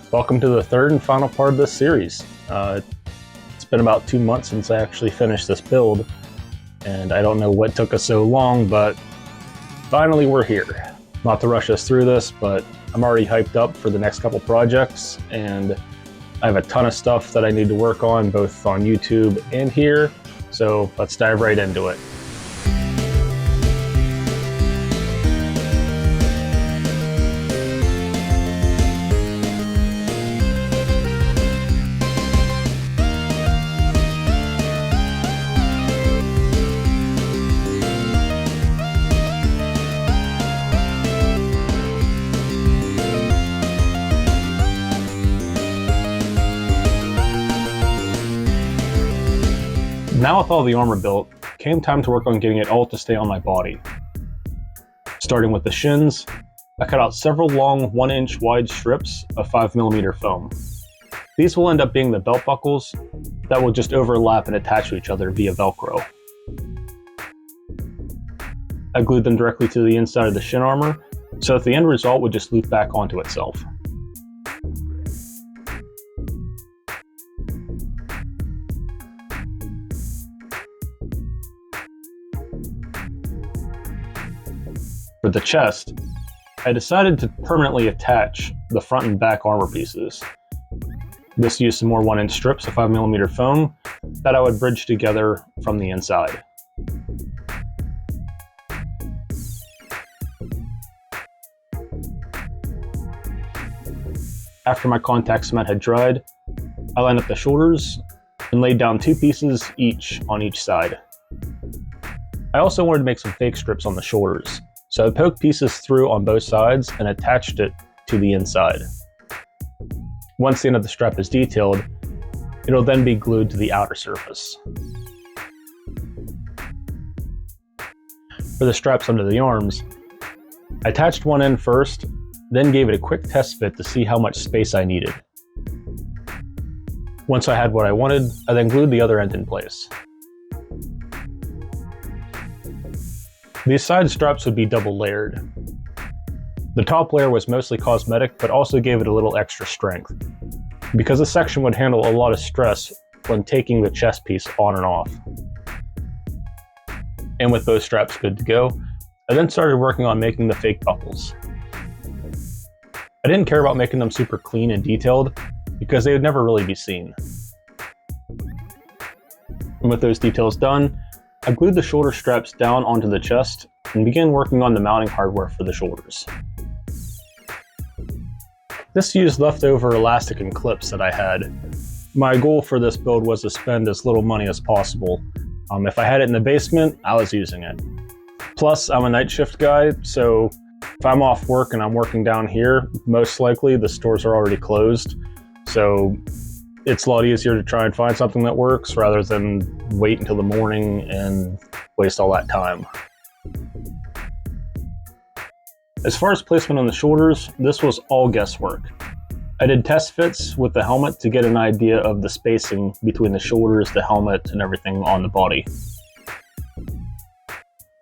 Welcome to the third and final part of this series. It's been about 2 months since I actually finished this build, and I don't know what took us so long, but finally we're here. Not to rush us through this, but I'm already hyped up for the next couple projects, and I have a ton of stuff that I need to work on, both on YouTube and here, so let's dive right into it. Now with all the armor built, came time to work on getting it all to stay on my body. Starting with the shins, I cut out several long 1-inch wide strips of 5mm foam. These will end up being the belt buckles that will just overlap and attach to each other via Velcro. I glued them directly to the inside of the shin armor, so that the end result would just loop back onto itself. For the chest, I decided to permanently attach the front and back armor pieces. This used some more 1-inch strips of 5mm foam that I would bridge together from the inside. After my contact cement had dried, I lined up the shoulders and laid down 2 pieces each on each side. I also wanted to make some fake strips on the shoulders, so I poked pieces through on both sides and attached it to the inside. Once the end of the strap is detailed, it'll then be glued to the outer surface. For the straps under the arms, I attached one end first, then gave it a quick test fit to see how much space I needed. Once I had what I wanted, I then glued the other end in place. These side straps would be double layered. The top layer was mostly cosmetic, but also gave it a little extra strength, because this section would handle a lot of stress when taking the chest piece on and off. And with those straps good to go, I then started working on making the fake buckles. I didn't care about making them super clean and detailed, because they would never really be seen. And with those details done, I glued the shoulder straps down onto the chest and began working on the mounting hardware for the shoulders. This used leftover elastic and clips that I had. My goal for this build was to spend as little money as possible. If I had it in the basement, I was using it. Plus, I'm a night shift guy, so if I'm off work and I'm working down here, most likely the stores are already closed. So it's a lot easier to try and find something that works rather than wait until the morning and waste all that time. As far as placement on the shoulders, this was all guesswork. I did test fits with the helmet to get an idea of the spacing between the shoulders, the helmet, and everything on the body.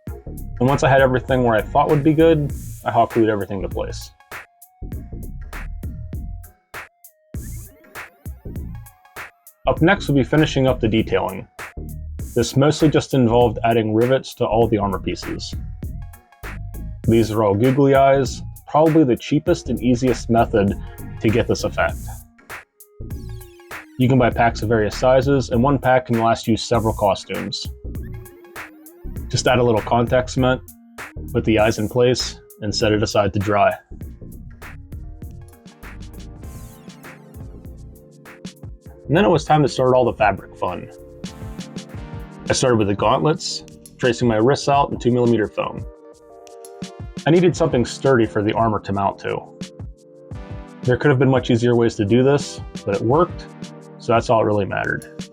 And once I had everything where I thought would be good, I hot glued everything to place. Up next will be finishing up the detailing. This mostly just involved adding rivets to all the armor pieces. These are all googly eyes, probably the cheapest and easiest method to get this effect. You can buy packs of various sizes, and one pack can last you several costumes. Just add a little contact cement, put the eyes in place, and set it aside to dry. And then it was time to start all the fabric fun. I started with the gauntlets, tracing my wrists out in 2mm foam. I needed something sturdy for the armor to mount to. There could have been much easier ways to do this, but it worked, so that's all that really mattered.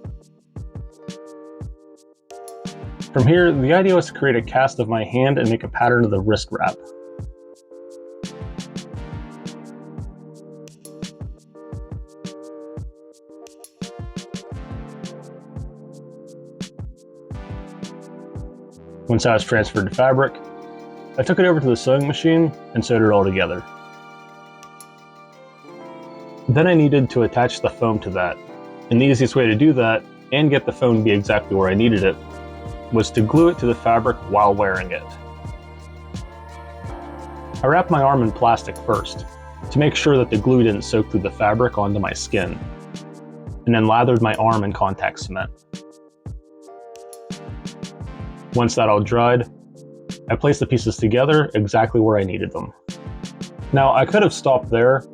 From here, the idea was to create a cast of my hand and make a pattern of the wrist wrap. Once I was transferred to fabric, I took it over to the sewing machine and sewed it all together. Then I needed to attach the foam to that, and the easiest way to do that, and get the foam to be exactly where I needed it, was to glue it to the fabric while wearing it. I wrapped my arm in plastic first, to make sure that the glue didn't soak through the fabric onto my skin, and then lathered my arm in contact cement. Once that all dried, I placed the pieces together exactly where I needed them. Now, I could have stopped there,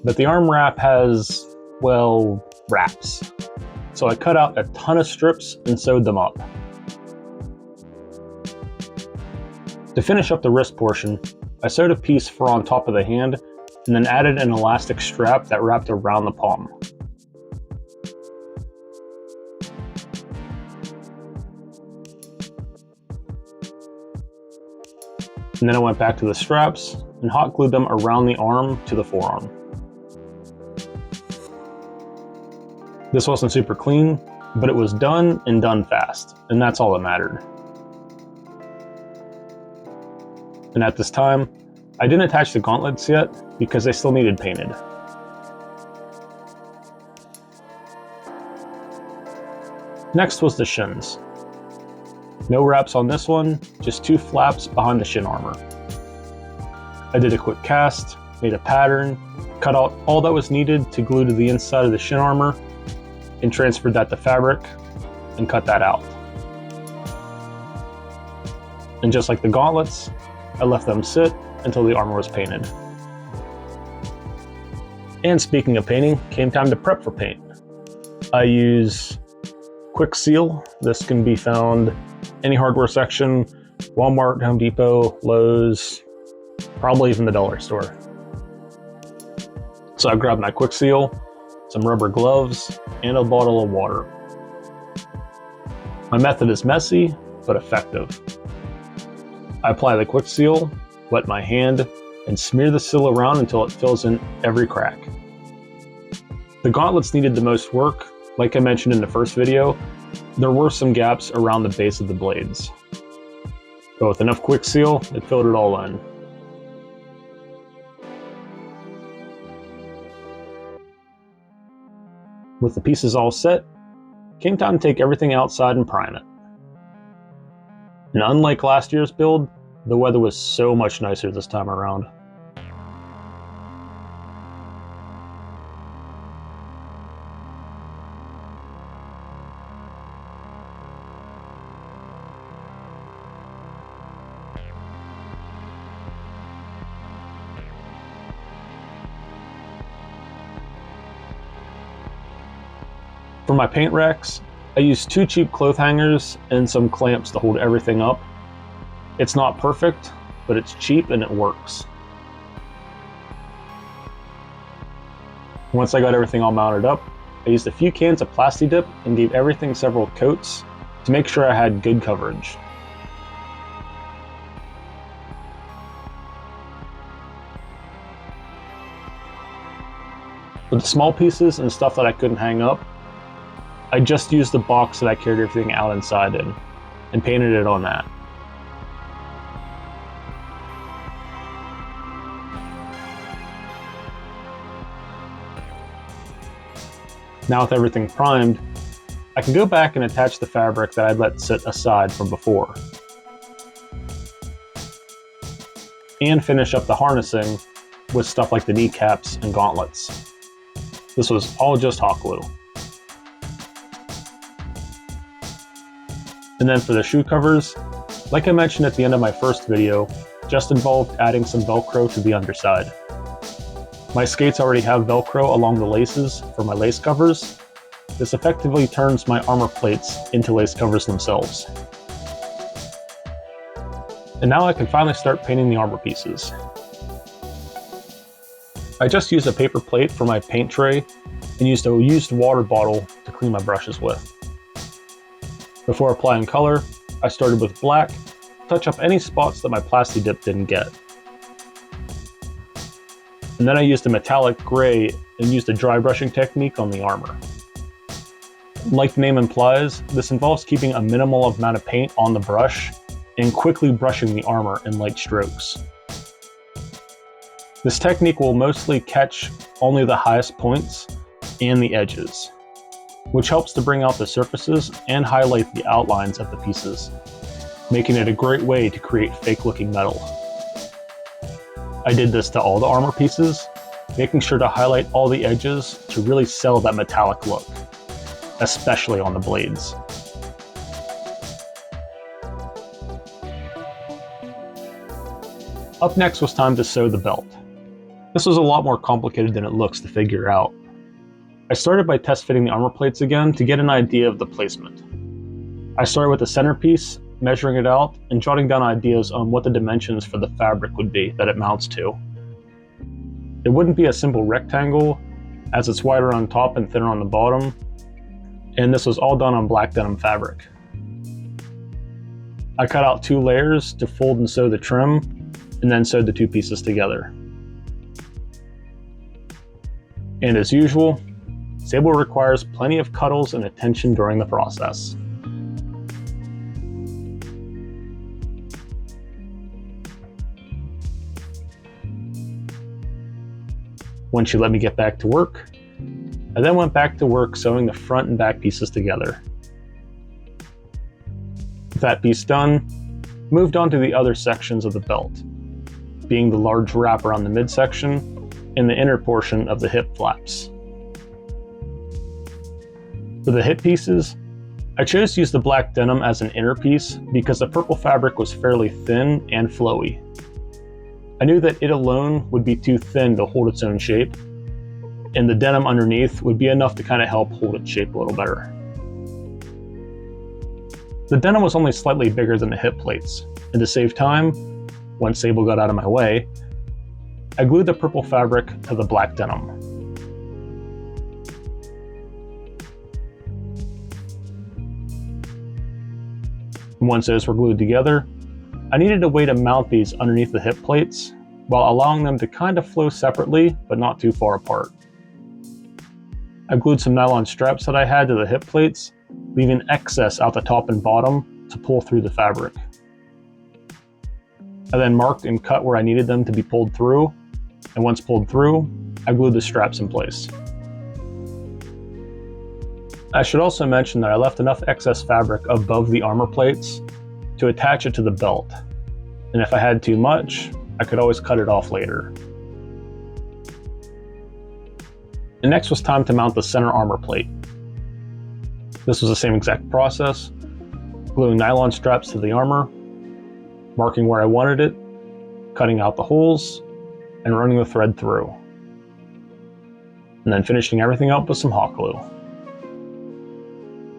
but the arm wrap has, well, wraps. So I cut out a ton of strips and sewed them up. To finish up the wrist portion, I sewed a piece for on top of the hand and then added an elastic strap that wrapped around the palm. And then I went back to the straps and hot glued them around the arm to the forearm. This wasn't super clean, but it was done and done fast, and that's all that mattered. And at this time, I didn't attach the gauntlets yet because they still needed painted. Next was the shins. No wraps on this one, just 2 flaps behind the shin armor. I did a quick cast, made a pattern, cut out all that was needed to glue to the inside of the shin armor, and transferred that to fabric, and cut that out. And just like the gauntlets, I left them sit until the armor was painted. And speaking of painting, came time to prep for paint. I use Quick Seal. This can be found any hardware section, Walmart, Home Depot, Lowe's, probably even the dollar store. So I grabbed my Quick Seal, some rubber gloves, and a bottle of water. My method is messy, but effective. I apply the Quick Seal, wet my hand, and smear the seal around until it fills in every crack. The gauntlets needed the most work. Like I mentioned in the first video, there were some gaps around the base of the blades. But with enough Quick Seal, it filled it all in. With the pieces all set, came time to take everything outside and prime it. And unlike last year's build, the weather was so much nicer this time around. For my paint racks, I used 2 cheap cloth hangers and some clamps to hold everything up. It's not perfect, but it's cheap and it works. Once I got everything all mounted up, I used a few cans of Plasti Dip and gave everything several coats to make sure I had good coverage. For the small pieces and stuff that I couldn't hang up, I just used the box that I carried everything out inside in and painted it on that. Now with everything primed, I can go back and attach the fabric that I'd let sit aside from before. And finish up the harnessing with stuff like the kneecaps and gauntlets. This was all just hot glue. And then for the shoe covers, like I mentioned at the end of my first video, just involved adding some Velcro to the underside. My skates already have Velcro along the laces for my lace covers. This effectively turns my armor plates into lace covers themselves. And now I can finally start painting the armor pieces. I just used a paper plate for my paint tray and used a used water bottle to clean my brushes with. Before applying color, I started with black, touch up any spots that my Plasti Dip didn't get. And then I used a metallic gray and used a dry brushing technique on the armor. Like the name implies, this involves keeping a minimal amount of paint on the brush and quickly brushing the armor in light strokes. This technique will mostly catch only the highest points and the edges, which helps to bring out the surfaces and highlight the outlines of the pieces, making it a great way to create fake-looking metal. I did this to all the armor pieces, making sure to highlight all the edges to really sell that metallic look, especially on the blades. Up next was time to sew the belt. This was a lot more complicated than it looks to figure out. I started by test fitting the armor plates again to get an idea of the placement. I started with the centerpiece, measuring it out, and jotting down ideas on what the dimensions for the fabric would be that it mounts to. It wouldn't be a simple rectangle, as it's wider on top and thinner on the bottom, and this was all done on black denim fabric. I cut out 2 layers to fold and sew the trim, and then sewed the 2 pieces together. And as usual, Sable requires plenty of cuddles and attention during the process. When she let me get back to work, I then went back to work sewing the front and back pieces together. With that piece done, moved on to the other sections of the belt, being the large wrap around the midsection and the inner portion of the hip flaps. For the hip pieces, I chose to use the black denim as an inner piece because the purple fabric was fairly thin and flowy. I knew that it alone would be too thin to hold its own shape, and the denim underneath would be enough to kind of help hold its shape a little better. The denim was only slightly bigger than the hip plates, and to save time, once Sable got out of my way, I glued the purple fabric to the black denim. And once those were glued together, I needed a way to mount these underneath the hip plates while allowing them to kind of flow separately but not too far apart. I glued some nylon straps that I had to the hip plates, leaving excess out the top and bottom to pull through the fabric. I then marked and cut where I needed them to be pulled through, and once pulled through, I glued the straps in place. I should also mention that I left enough excess fabric above the armor plates to attach it to the belt, and if I had too much, I could always cut it off later. And next was time to mount the center armor plate. This was the same exact process, gluing nylon straps to the armor, marking where I wanted it, cutting out the holes, and running the thread through. And then finishing everything up with some hot glue.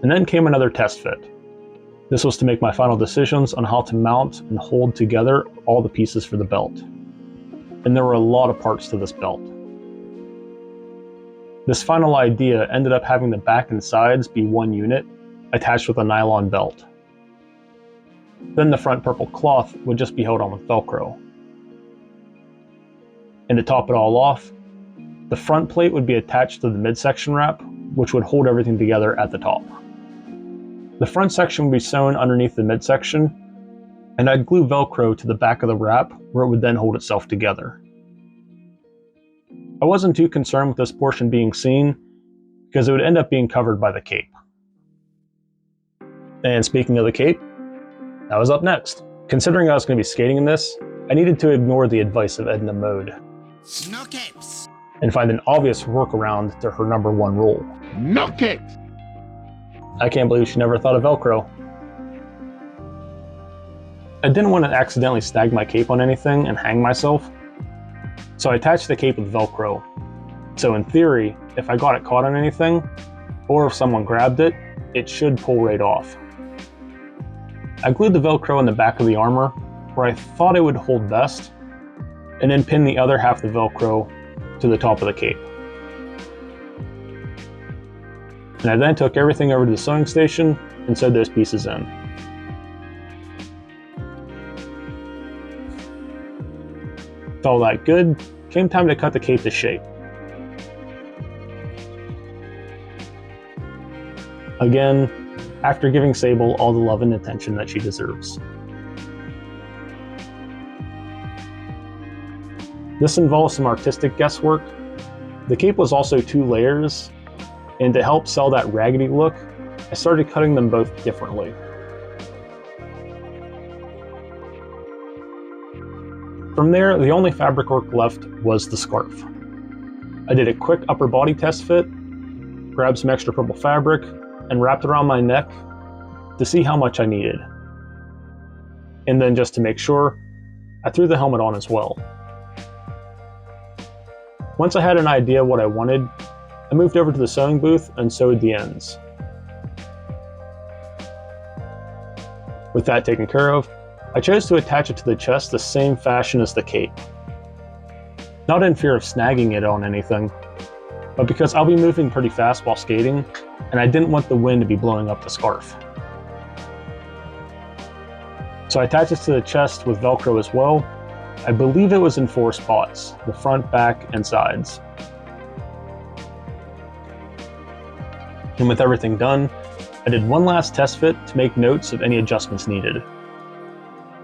And then came another test fit. This was to make my final decisions on how to mount and hold together all the pieces for the belt. And there were a lot of parts to this belt. This final idea ended up having the back and sides be one unit, attached with a nylon belt. Then the front purple cloth would just be held on with Velcro. And to top it all off, the front plate would be attached to the midsection wrap, which would hold everything together at the top. The front section would be sewn underneath the midsection, and I'd glue Velcro to the back of the wrap where it would then hold itself together. I wasn't too concerned with this portion being seen, because it would end up being covered by the cape. And speaking of the cape, that was up next. Considering I was going to be skating in this, I needed to ignore the advice of Edna Mode No capes. and find an obvious workaround to her #1 rule. No capes. I can't believe she never thought of Velcro. I didn't want to accidentally snag my cape on anything and hang myself, so I attached the cape with Velcro. So in theory, if I got it caught on anything, or if someone grabbed it, it should pull right off. I glued the Velcro in the back of the armor, where I thought it would hold best, and then pinned the other half of the Velcro to the top of the cape. And I then took everything over to the sewing station and sewed those pieces in. With all that good, came time to cut the cape to shape. Again, after giving Sable all the love and attention that she deserves. This involves some artistic guesswork. The cape was also 2 layers, and to help sell that raggedy look, I started cutting them both differently. From there, the only fabric work left was the scarf. I did a quick upper body test fit, grabbed some extra purple fabric, and wrapped it around my neck to see how much I needed. And then just to make sure, I threw the helmet on as well. Once I had an idea what I wanted, I moved over to the sewing booth and sewed the ends. With that taken care of, I chose to attach it to the chest the same fashion as the cape. Not in fear of snagging it on anything, but because I'll be moving pretty fast while skating, and I didn't want the wind to be blowing up the scarf. So I attached it to the chest with Velcro as well. I believe it was in 4 spots, the front, back, and sides. And with everything done, I did one last test fit to make notes of any adjustments needed.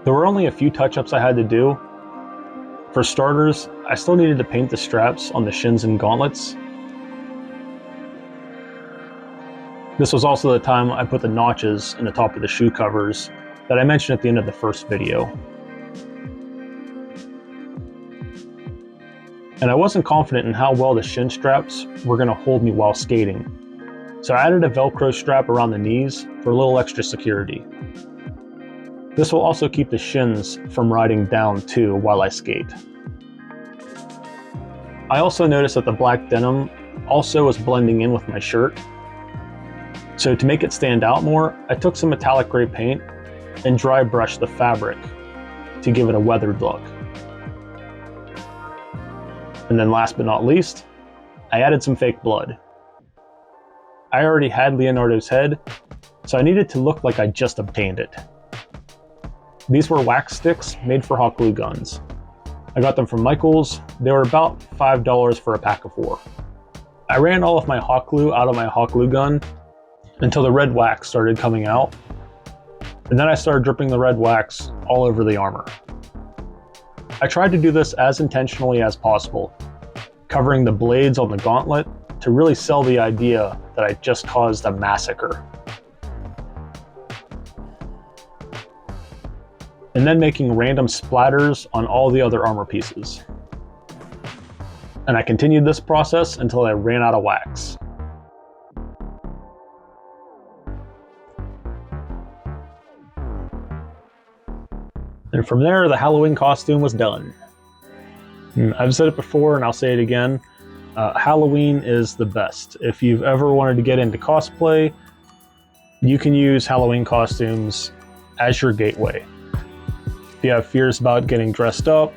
There were only a few touch-ups I had to do. For starters, I still needed to paint the straps on the shins and gauntlets. This was also the time I put the notches in the top of the shoe covers that I mentioned at the end of the first video. And I wasn't confident in how well the shin straps were going to hold me while skating, so I added a Velcro strap around the knees for a little extra security. This will also keep the shins from riding down too while I skate. I also noticed that the black denim also was blending in with my shirt, so to make it stand out more, I took some metallic gray paint and dry brushed the fabric to give it a weathered look. And then last but not least, I added some fake blood. I already had Leonardo's head, so I needed to look like I just obtained it. These were wax sticks made for hot glue guns. I got them from Michael's. They were about $5 for a pack of 4. I ran all of my hot glue out of my hot glue gun until the red wax started coming out, and then I started dripping the red wax all over the armor. I tried to do this as intentionally as possible, covering the blades on the gauntlet to really sell the idea that I just caused a massacre. And then making random splatters on all the other armor pieces. And I continued this process until I ran out of wax. And from there, the Halloween costume was done. I've said it before and I'll say it again. Halloween is the best. If you've ever wanted to get into cosplay, you can use Halloween costumes as your gateway. If you have fears about getting dressed up,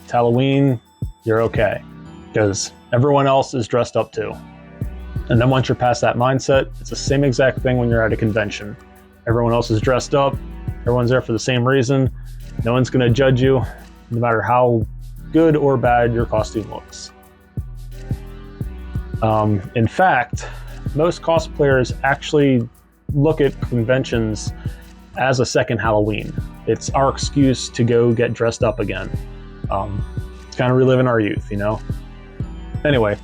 it's Halloween, you're okay, because everyone else is dressed up too. And then once you're past that mindset, it's the same exact thing when you're at a convention. Everyone else is dressed up, everyone's there for the same reason, no one's going to judge you, no matter how good or bad your costume looks. In fact, most cosplayers actually look at conventions as a second Halloween. It's our excuse to go get dressed up again. It's kind of reliving our youth, you know? Anyway,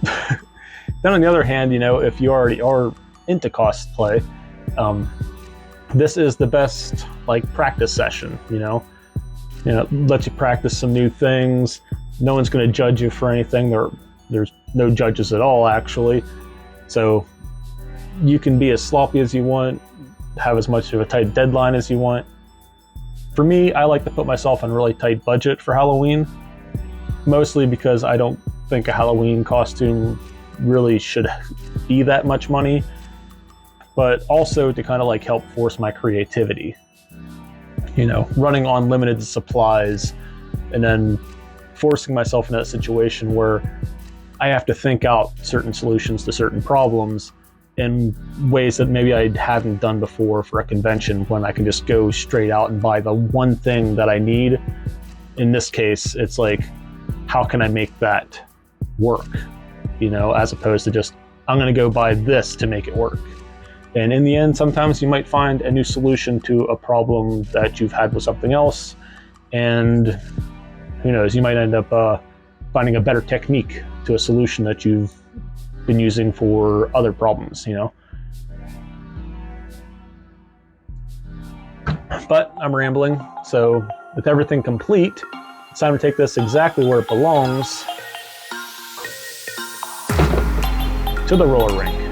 then on the other hand, you know, if you already are into cosplay, this is the best like practice session, you know, lets you practice some new things. No one's going to judge you for anything. There's no judges at all, actually. So you can be as sloppy as you want, have as much of a tight deadline as you want. For me, I like to put myself on a really tight budget for Halloween, mostly because I don't think a Halloween costume really should be that much money, but also to kind of like help force my creativity. You know, running on limited supplies and then forcing myself in that situation where I have to think out certain solutions to certain problems in ways that maybe I haven't done before for a convention, when I can just go straight out and buy the one thing that I need. In this case, it's like, how can I make that work? You know, as opposed to just, I'm going to go buy this to make it work. And in the end, sometimes you might find a new solution to a problem that you've had with something else. And who knows, you might end up finding a better technique to a solution that you've been using for other problems, you know? But I'm rambling, so with everything complete, it's time to take this exactly where it belongs, to the roller rink.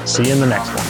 See you in the next one.